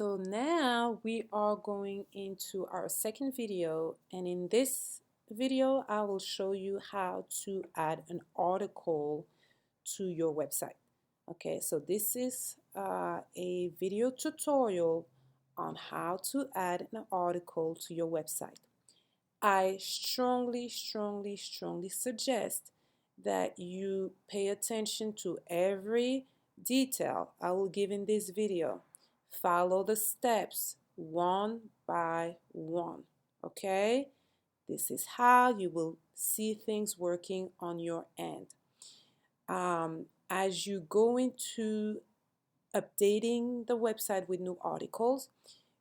So now we are going into our second video, and in this video I will show you how to add an article to your website. Okay, so this is a video tutorial on how to add an article to your website. I strongly suggest that you pay attention to every detail I will give in this video. Follow the steps one by one, okay? This is how you will see things working on your end. As you go into updating the website with new articles,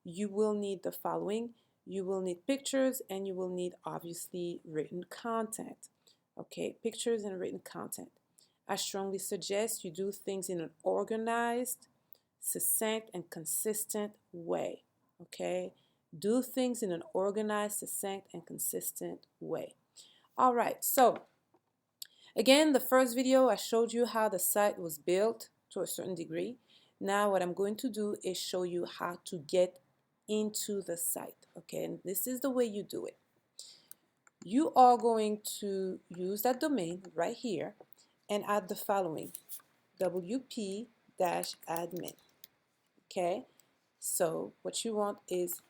you will need the following. You will need pictures and you will need obviously written content. Okay, pictures and written content. I strongly suggest you do things in an organized, succinct, and consistent way. Okay, do things in an organized, succinct, and consistent way. All right, so again, the first video I showed you how the site was built to a certain degree. Now what I'm going to do is show you how to get into the site. Okay, and this is the way you do it. You are going to use that domain right here and add the following: wp-admin. Okay, so what you want is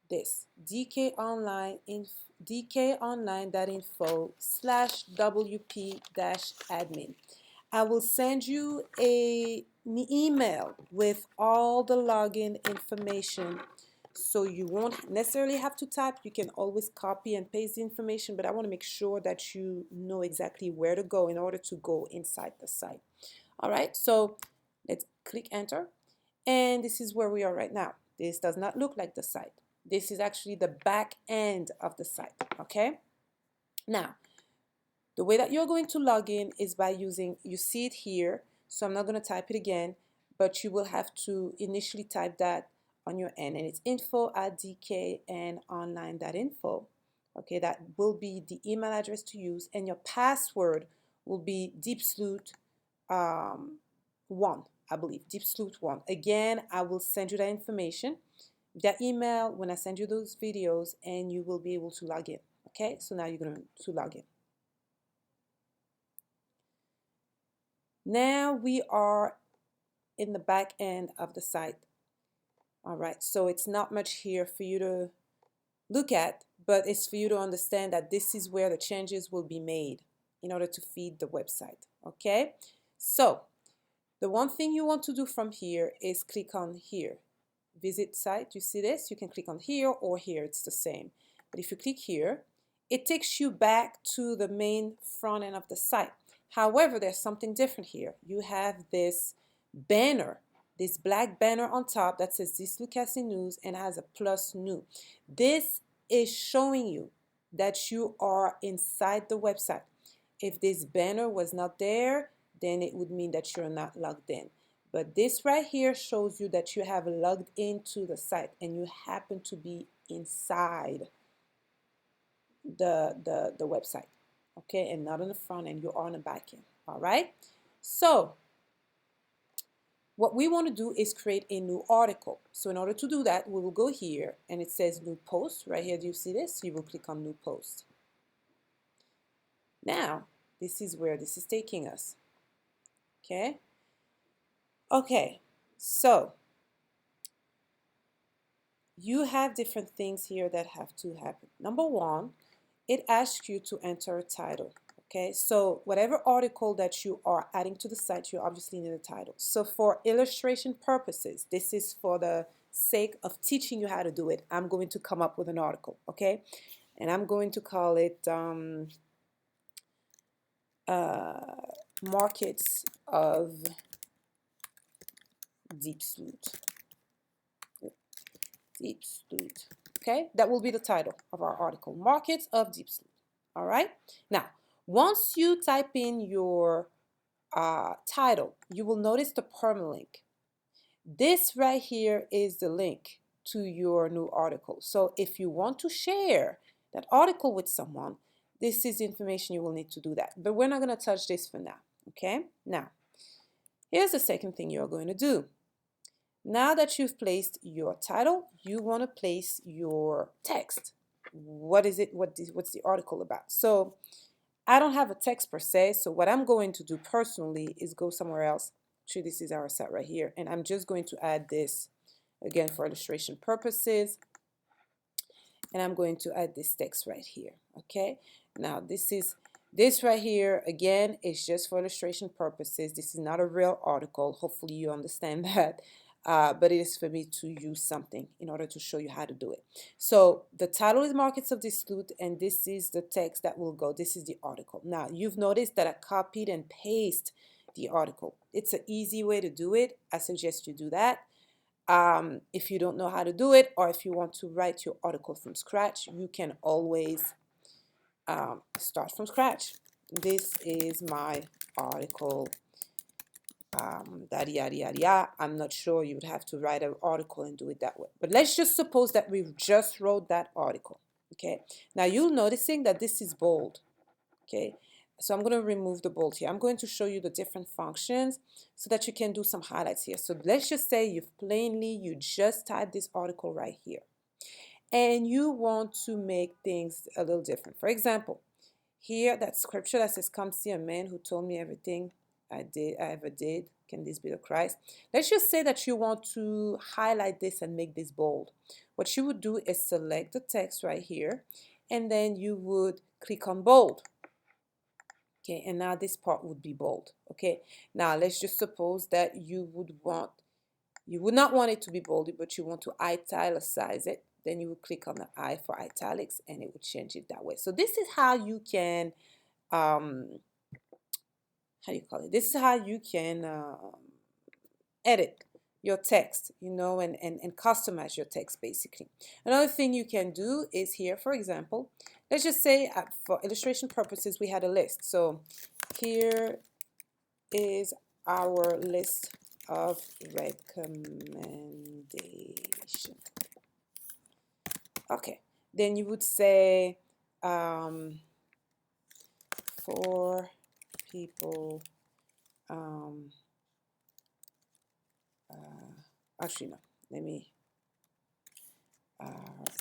this: dkonline.info/wp-admin. I will send you an email with all the login information, so you won't necessarily have to type. You can always copy and paste the information, but I want to make sure that you know exactly where to go in order to go inside the site. All right, so let's click enter, and this is where we are right now. This does not look like the site. This is actually the back end of the site. Okay, now the way that you're going to log in is by using, you see it here, so I'm not going to type it again, but you will have to initially type that on your end, and it's info@dkonline.info. Okay, that will be the email address to use, and your password will be deepsleuth1, I believe, deepsleuth1. Again, I will send you that information via email when I send you those videos, and you will be able to log in. Okay, so now you're going to log in. Now we are in the back end of the site. All right, so it's not much here for you to look at, but it's for you to understand that this is where the changes will be made in order to feed the website. Okay, so the one thing you want to do from here is click on here, visit site. You see this? You can click on here or here, it's the same. But if you click here, it takes you back to the main front end of the site. However, there's something different here. You have this banner, this black banner on top that says This Lucasi News and has a plus new. This is showing you that you are inside the website. If this banner was not there, then it would mean that you're not logged in. But this right here shows you that you have logged into the site and you happen to be inside the website, okay, and not on the front end. You're on the back end. All right, so what we want to do is create a new article. So in order to do that, we will go here and it says new post right here. Do you see this? You will click on new post. Now this is where this is taking us. Okay, so you have different things here that have to happen. Number one, it asks you to enter a title. Okay, so whatever article that you are adding to the site, you obviously need a title. So for illustration purposes, this is for the sake of teaching you how to do it, I'm going to come up with an article, okay? And I'm going to call it Markets of Deep Sleuth. Deep Sleuth. Okay, that will be the title of our article, Markets of Deep Sleuth. All right, now once you type in your title, you will notice the permalink. This right here is the link to your new article. So if you want to share that article with someone, this is the information you will need to do that. But we're not going to touch this for now. Okay, now here's the second thing you're going to do. Now that you've placed your title, you want to place your text. What is it? What's the article about? So I don't have a text per se, so what I'm going to do personally is go somewhere else. Actually, this is our site right here, and I'm just going to add this again for illustration purposes, and I'm going to add this text right here. Okay, now this right here again is just for illustration purposes. This is not a real article. Hopefully you understand that. But it is for me to use something in order to show you how to do it. So the title is Markets of Dispute, and this is the text that will go. This is the article. Now you've noticed that I copied and pasted the article. It's an easy way to do it. I suggest you do that. If you don't know how to do it, or if you want to write your article from scratch, you can always start from scratch. This is my article. Yada, yada, yada, yada. I'm not sure you would have to write an article and do it that way. But let's just suppose that we just wrote that article. Okay. Now you're noticing that this is bold. Okay. So I'm going to remove the bold here. I'm going to show you the different functions so that you can do some highlights here. So let's just say you just typed this article right here. And you want to make things a little different. For example, here, that scripture that says, "Come see a man who told me everything I ever did. Can this be the Christ?" Let's just say that you want to highlight this and make this bold. What you would do is select the text right here, and then you would click on bold. Okay, and now this part would be bold. Okay, now let's just suppose that you would not want it to be bold, but you want to italicize it. Then you would click on the I for italics, and it would change it that way. So this is how you can how do you call it? This is how you can edit your text, and customize your text basically. Another thing you can do is here, for example, let's just say for illustration purposes, we had a list. So here is our list of recommendation. Okay, then you would say for people actually no, let me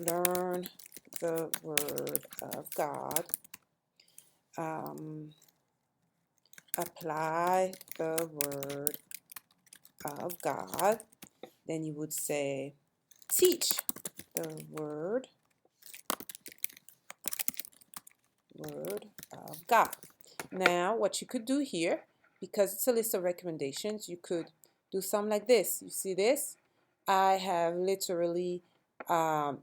learn the word of God, apply the word of God. Then you would say teach the word of God. Now what you could do here, because it's a list of recommendations, you could do something like this. You see this? I have literally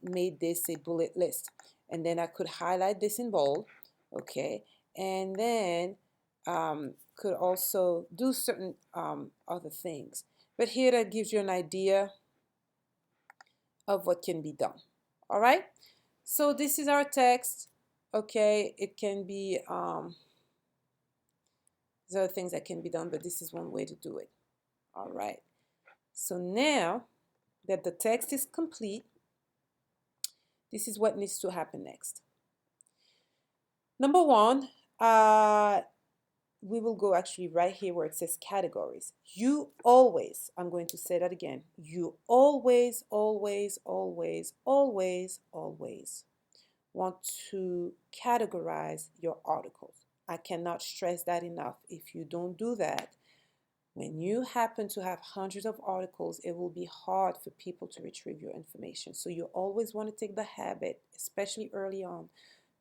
made this a bullet list, and then I could highlight this in bold, okay, and then could also do certain other things. But here that gives you an idea of what can be done. All right, so this is our text. Okay, it can be there are things that can be done, but this is one way to do it. All right, so now that the text is complete, this is what needs to happen next. Number one, we will go actually right here where it says categories. You always, I'm going to say that again, you always, always, always, always, always want to categorize your articles. I cannot stress that enough. If you don't do that, when you happen to have hundreds of articles, it will be hard for people to retrieve your information. So you always want to take the habit, especially early on,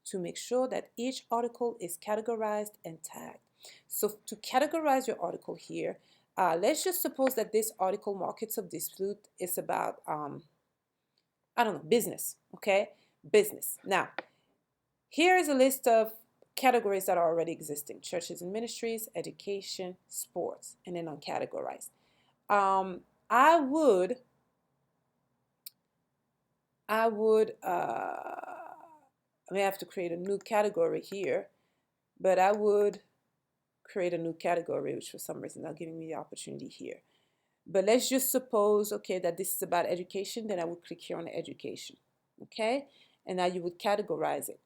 to make sure that each article is categorized and tagged. So to categorize your article here, let's just suppose that this article, Markets of Dispute, is about, I don't know, business, okay? Business. Now, here is a list of categories that are already existing: churches and ministries, education, sports, and then uncategorized. I would I may have to create a new category here, but I would create a new category, which for some reason not giving me the opportunity here. But let's just suppose, okay, that this is about education. Then I would click here on education, okay? And now you would categorize it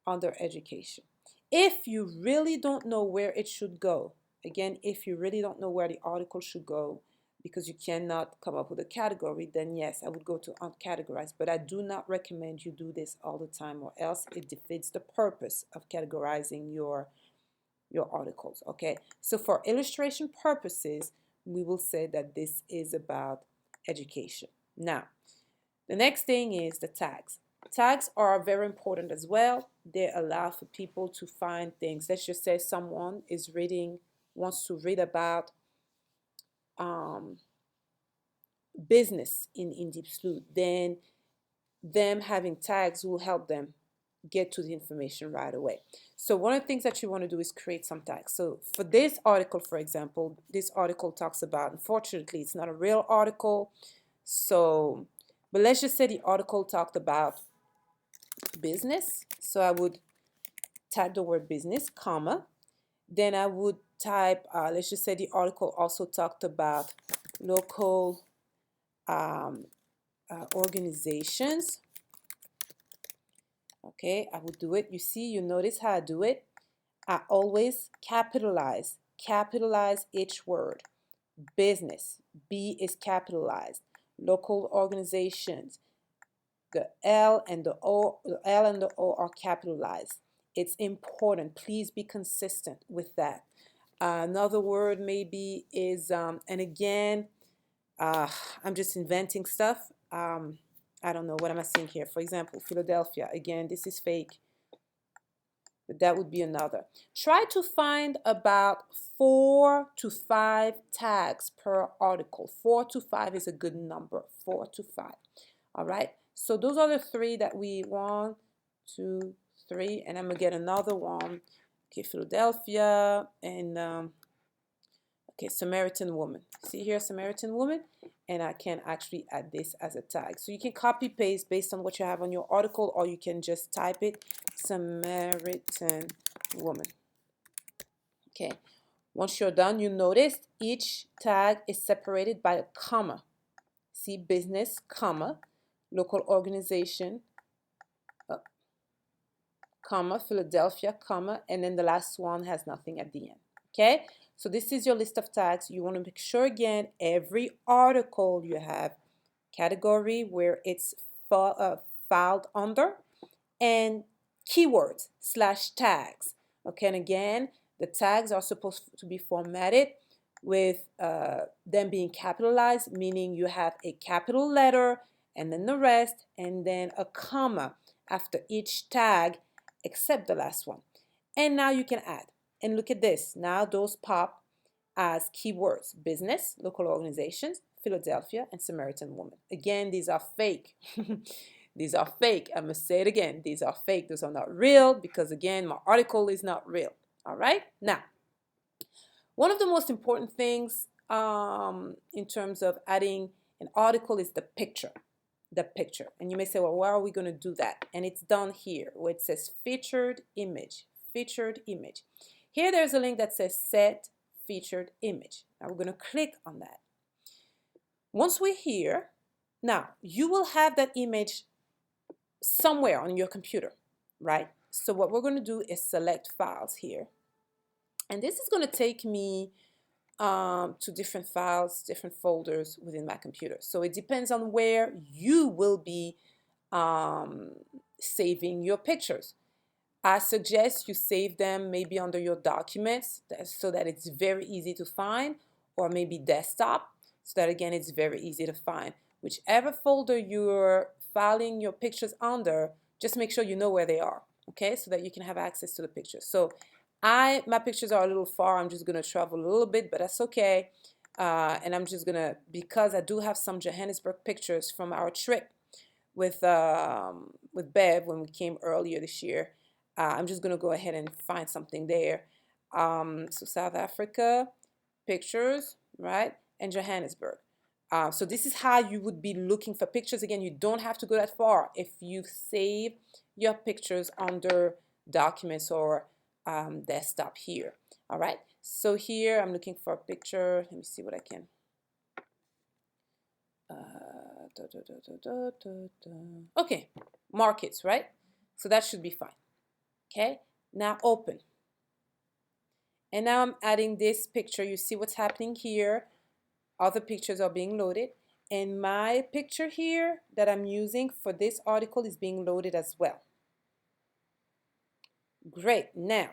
under education. If you really don't know where it should go, again, if you really don't know where the article should go, because you cannot come up with a category, then yes, I would go to uncategorized. But I do not recommend you do this all the time, or else it defeats the purpose of categorizing your articles. Okay, so for illustration purposes, we will say that this is about education. Now, the next thing is the tags. Tags are very important as well. They allow for people to find things. Let's just say someone is wants to read about business in Deep Sleuth. Then them having tags will help them get to the information right away. So one of the things that you want to do is create some tags. So for this article, for example, this article talks about, unfortunately, it's not a real article. So, but let's just say the article talked about business. So I would type the word business, comma. Then I would type, let's just say the article also talked about local organizations. Okay, I would do it. You see, you notice how I do it. I always capitalize each word. Business, B is capitalized. Local organizations, the L and the O are capitalized. It's important. Please be consistent with that. Another word maybe is, and again, I'm just inventing stuff. I don't know, what am I saying here? For example, Philadelphia. Again, this is fake, but that would be another. Try to find about 4 to 5 tags per article. 4 to 5 is a good number. 4 to 5. All right. So those are the 3 that we want. 2, 3, and I'm gonna get another one. Okay, Philadelphia and okay, Samaritan woman. See here, Samaritan woman, and I can actually add this as a tag. So you can copy paste based on what you have on your article, or you can just type it, Samaritan woman. Okay, once you're done, you notice each tag is separated by a comma. See, business, comma, local organization, comma, Philadelphia, comma, and then the last one has nothing at the end. Okay, so this is your list of tags. You want to make sure, again, every article you have category where it's filed under, and keywords / tags. Okay, and again, the tags are supposed to be formatted with them being capitalized, meaning you have a capital letter and then the rest, and then a comma after each tag except the last one. And now you can add. And look at this. Now those pop as keywords: business, local organizations, Philadelphia, and Samaritan woman. Again, these are fake. These are fake. I must say it again. These are fake. Those are not real because, again, my article is not real. All right? Now, one of the most important things in terms of adding an article is the picture. The picture. And you may say, well, where are we going to do that? And it's done here where it says featured image. Featured image. Here there's a link that says set featured image. Now we're going to click on that. Once we're here, now you will have that image somewhere on your computer, right? So what we're going to do is select files here. And this is going to take me to different files, different folders within my computer. So it depends on where you will be saving your pictures. I suggest you save them maybe under your documents so that it's very easy to find, or maybe desktop so that, again, it's very easy to find. Whichever folder you're filing your pictures under, just make sure you know where they are, okay, so that you can have access to the pictures. So my pictures are a little far. I'm just going to travel a little bit, but that's okay. And I'm just going to, because I do have some Johannesburg pictures from our trip with Bev when we came earlier this year. I'm just going to go ahead and find something there. So South Africa, pictures, right? And Johannesburg. So this is how you would be looking for pictures. Again, you don't have to go that far if you save your pictures under documents or desktop here. All right. So here I'm looking for a picture. Let me see what I can. Okay, markets, right? So that should be fine. Okay, now open. And now I'm adding this picture. You see what's happening here. Other pictures are being loaded, and my picture here that I'm using for this article is being loaded as well. Great. Now,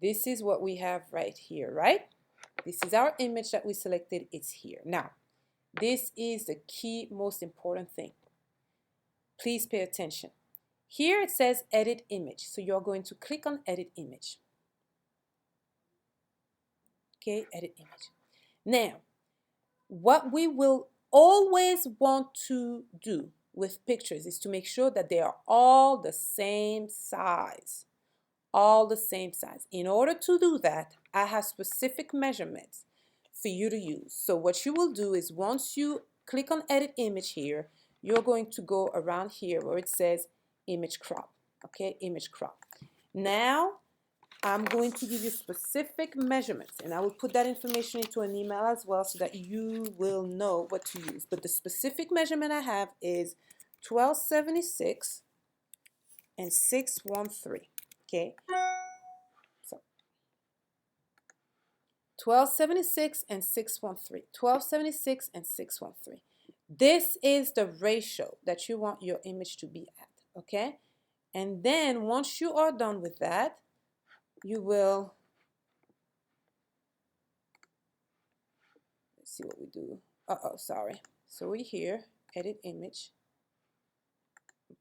this is what we have right here, right? This is our image that we selected. It's here. Now, this is the key, most important thing. Please pay attention. Here it says edit image. So you're going to click on edit image. Okay, edit image. Now, what we will always want to do with pictures is to make sure that they are all the same size. All the same size. In order to do that, I have specific measurements for you to use. So what you will do is once you click on edit image here, you're going to go around here where it says image crop. Okay, image crop. Now I'm going to give you specific measurements, and I will put that information into an email as well so that you will know what to use. But the specific measurement I have is 1276 and 613. Okay, so 1276 and 613. 1276 and 613. This is the ratio that you want your image to be at. Okay, and then once you are done with that, you will, let's see what we do. Sorry. So we here, edit image.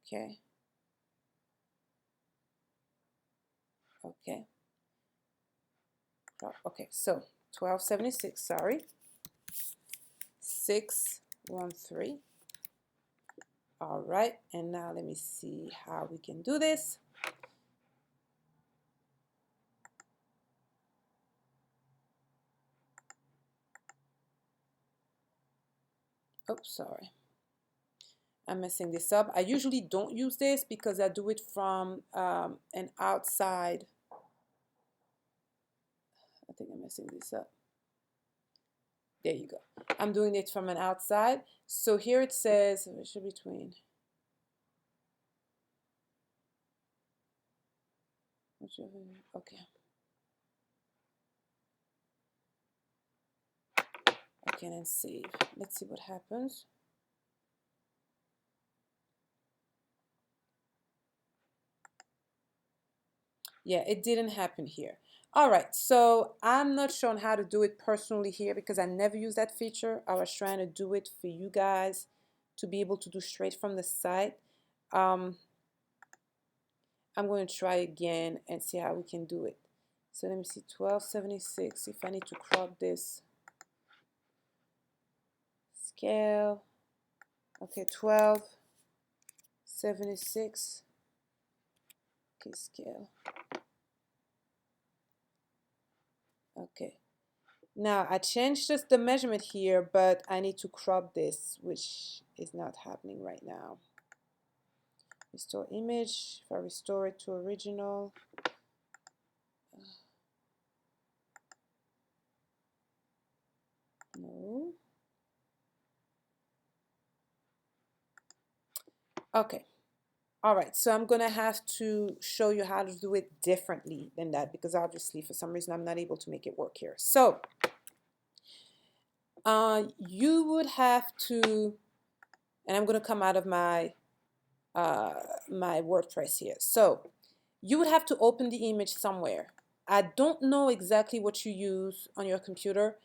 Okay. Okay. Okay, so 1276, sorry. 613. All right, and now let me see how we can do this. Oops, sorry. I'm messing this up. I usually don't use this because I do it from an outside. I think I'm messing this up. There you go. I'm doing it from an outside. So here it says, it should be between. Okay. Okay, and save. Let's see what happens. Yeah, it didn't happen here. All right, so I'm not sure on how to do it personally here because I never use that feature. I was trying to do it for you guys to be able to do straight from the site. I'm going to try again and see how we can do it. So let me see, 1276, if I need to crop this. Scale, okay, 1276, okay, scale. Okay, now I changed just the measurement here, but I need to crop this, which is not happening right now. Restore image. If I restore it to original, no. Okay. All right, so I'm gonna have to show you how to do it differently than that because obviously for some reason I'm not able to make it work here. So you would have to, and I'm gonna come out of my my WordPress here. So you would have to open the image somewhere. I don't know exactly what you use on your computer.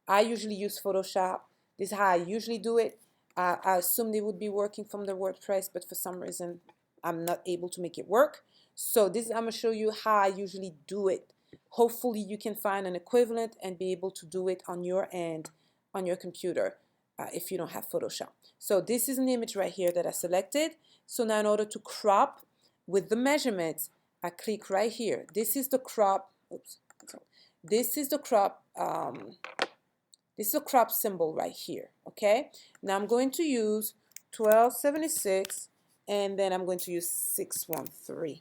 I usually use Photoshop. This is how I usually do it. I assume they would be working from the WordPress, but for some reason I'm not able to make it work. So this I'm gonna show you how I usually do it. Hopefully you can find an equivalent and be able to do it on your end on your computer if you don't have Photoshop. So this is an image right here that I selected. So now in order to crop with the measurements, I click right here. This is the crop. Oops. This is the crop. This is a crop symbol right here. Okay. Now I'm going to use 1276, and then I'm going to use 613.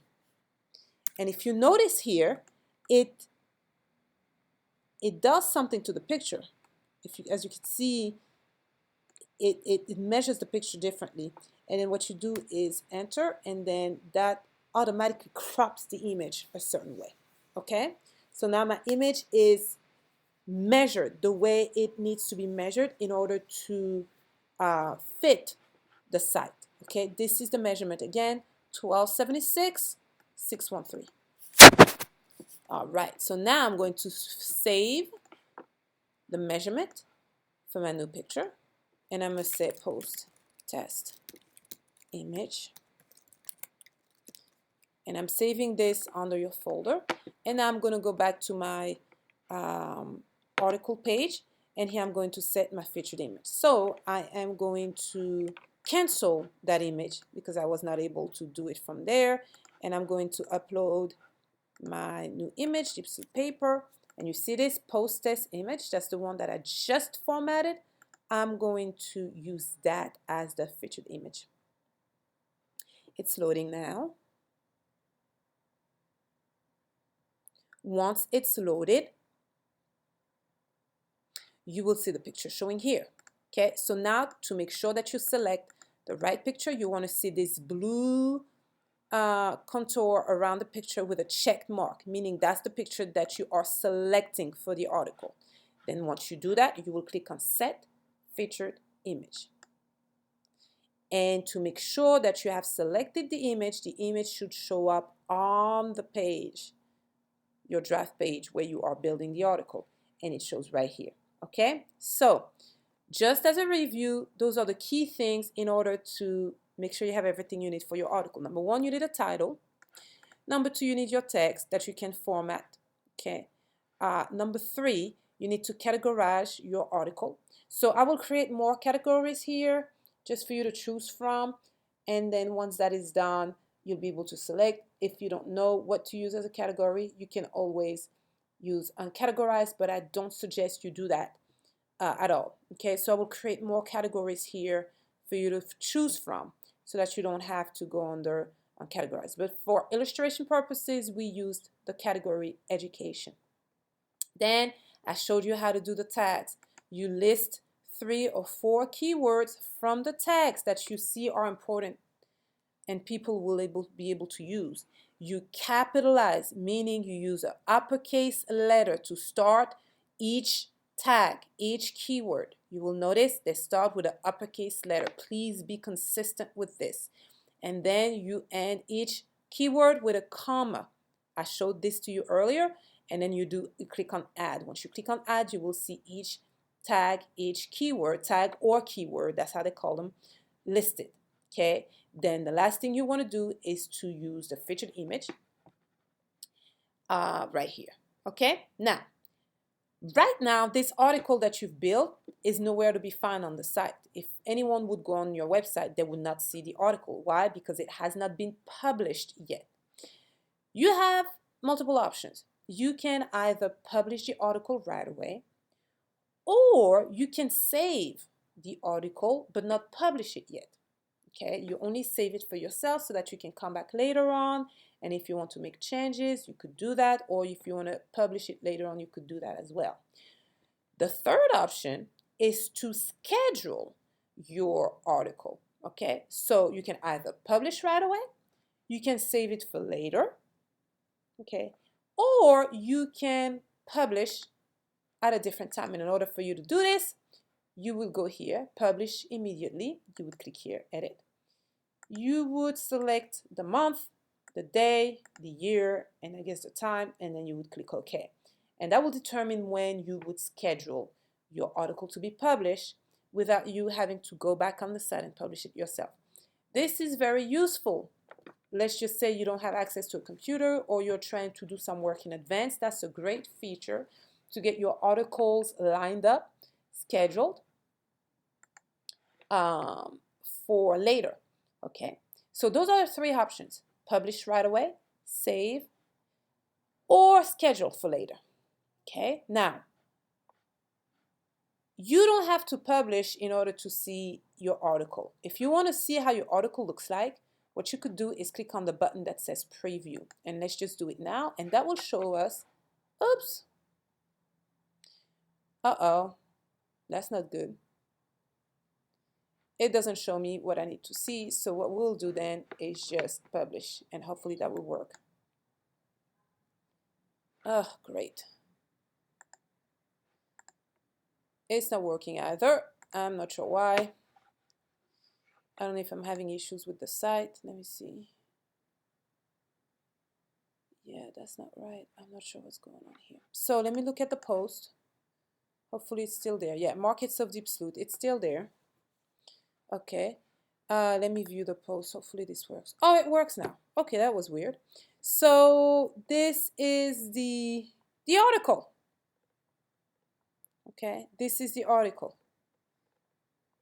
And if you notice here, it does something to the picture. As you can see, it measures the picture differently. And then what you do is enter, and then that automatically crops the image a certain way. Okay, so now my image is measured the way it needs to be measured in order to fit the site. Okay, this is the measurement again, 1276, 613. All right, so now I'm going to save the measurement for my new picture, and I'm going to say post test image, and I'm saving this under your folder, and now I'm going to go back to my article page, and here I'm going to set my featured image. So I am going to cancel that image because I was not able to do it from there, and I'm going to upload my new image, gypsum paper, and you see this post test image, that's the one that I just formatted. I'm going to use that as the featured image. It's loading now. Once it's loaded, you will see the picture showing here. Okay, so now to make sure that you select the right picture, you want to see this blue contour around the picture with a check mark, meaning that's the picture that you are selecting for the article. Then once you do that, you will click on Set Featured Image. And to make sure that you have selected the image should show up on the page, your draft page where you are building the article, and it shows right here. Okay, so just as a review, those are the key things in order to make sure you have everything you need for your article. Number one, you need a title. Number two, you need your text that you can format. Okay. Number three, you need to categorize your article. So I will create more categories here just for you to choose from. And then once that is done, you'll be able to select. If you don't know what to use as a category, you can always use uncategorized, but I don't suggest you do that at all. Okay, so I will create more categories here for you to choose from so that you don't have to go under uncategorized. But for illustration purposes, we used the category education. Then I showed you how to do the tags. You list 3 or 4 keywords from the tags that you see are important and people will be able to use. You capitalize, meaning you use an uppercase letter to start each tag, each keyword. You will notice they start with an uppercase letter. Please be consistent with this. And then you end each keyword with a comma. I showed this to you earlier. And then you click on add. Once you click on add, you will see each tag, each keyword, tag or keyword, that's how they call them, listed. Okay, then the last thing you want to do is to use the featured image right here. Okay, now right now this article that you've built is nowhere to be found on the site. If anyone would go on your website, they would not see the article. Why? Because it has not been published yet. You have multiple options. You can either publish the article right away, or you can save the article but not publish it yet. Okay, you only save it for yourself so that you can come back later on, and if you want to make changes, you could do that, or if you want to publish it later on, you could do that as well. The third option is to schedule your article. Okay, so you can either publish right away, you can save it for later, okay, or you can publish at a different time. And in order for you to do this, you will go here, publish immediately. You would click here, edit. You would select the month, the day, the year, and I guess the time, and then you would click OK. And that will determine when you would schedule your article to be published without you having to go back on the site and publish it yourself. This is very useful. Let's just say you don't have access to a computer or you're trying to do some work in advance. That's a great feature to get your articles lined up, scheduled for later. Okay, so those are the 3 options: publish right away, save, or schedule for later. Okay, now you don't have to publish in order to see your article. If you want to see how your article looks like, what you could do is click on the button that says preview, and let's just do it now, and that will show us, oops, that's not good. It doesn't show me what I need to see, so what we'll do then is just publish, and hopefully that will work. Oh, great. It's not working either. I'm not sure why. I don't know if I'm having issues with the site. Let me see. Yeah, that's not right. I'm not sure what's going on here. So let me look at the post. Hopefully it's still there. Yeah, Markets of Deep Sleuth. It's still there. Okay. Let me view the post. Hopefully this works. Oh, it works now. Okay, that was weird. So this is the article. Okay, this is the article.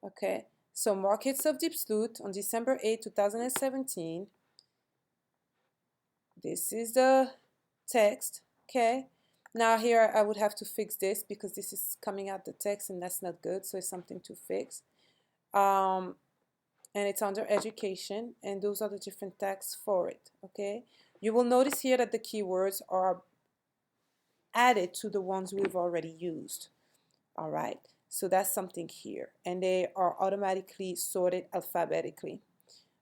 Okay, so Markets of Deep Sleuth on December 8, 2017. This is the text. Okay, now here I would have to fix this because this is coming out the text and that's not good, so it's something to fix. And it's under education, and those are the different tags for it. Okay, you will notice here that the keywords are added to the ones we've already used. All right, so that's something here, and they are automatically sorted alphabetically.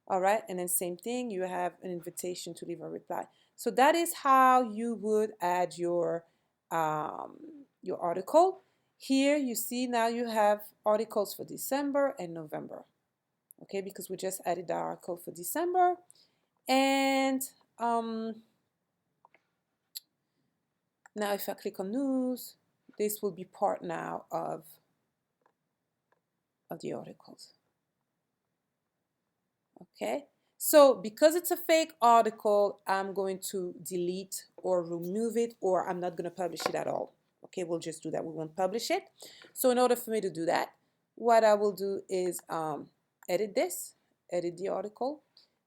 All right, and then same thing, you have an invitation to leave a reply. So that is how you would add your article. Here you see now you have articles for December and November. Okay, because we just added the article for December. And now if I click on news, this will be part now of the articles. Okay, so because it's a fake article, I'm going to delete or remove it, or I'm not going to publish it at all. Okay, we'll just do that. We won't publish it. So in order for me to do that, what I will do is edit this, edit the article.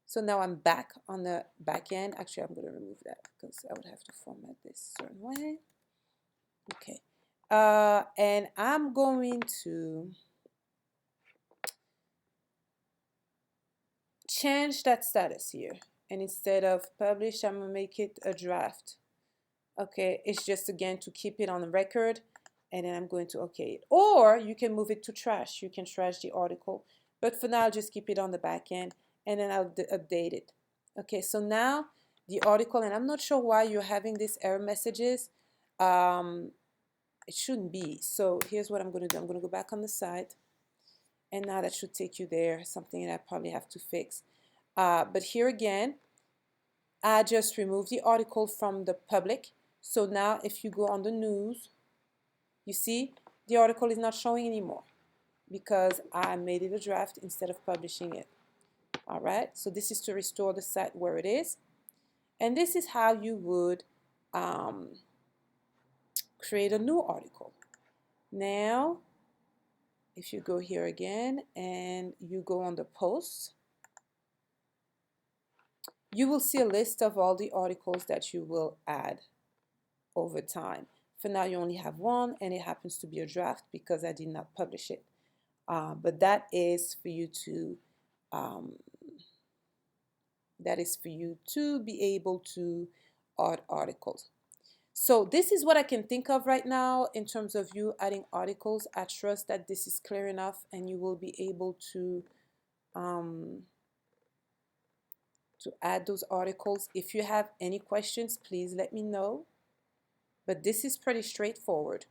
So now I'm back on the back end. Actually, I'm going to remove that because I would have to format this a certain way. Okay, and I'm going to change that status here, and instead of publish, I'm gonna make it a draft. Okay, it's just again to keep it on the record, and then I'm going to okay it. Or you can move it to trash. You can trash the article, but for now I'll just keep it on the back end, and then I'll update it. Okay, so now the article, and I'm not sure why you're having these error messages. It shouldn't be. So here's what I'm going to do. I'm going to go back on the site, and now that should take you there, something that I probably have to fix. But here again, I just removed the article from the public. So now if you go on the news, you see the article is not showing anymore because I made it a draft instead of publishing it. All right, so this is to restore the site where it is. And this is how you would create a new article. Now, if you go here again and you go on the posts, you will see a list of all the articles that you will add over time. For now, you only have one, and it happens to be a draft because I did not publish it. But that is for you to be able to add articles. So this is what I can think of right now in terms of you adding articles. I trust that this is clear enough, and you will be able to add those articles. If you have any questions, please let me know. But this is pretty straightforward.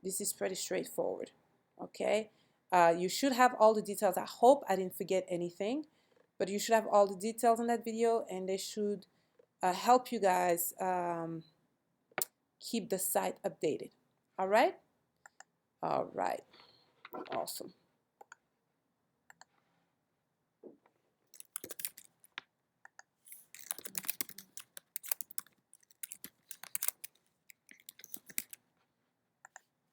This is pretty straightforward. Okay, you should have all the details. I hope I didn't forget anything, but you should have all the details in that video, and they should help you guys keep the site updated. All right, awesome.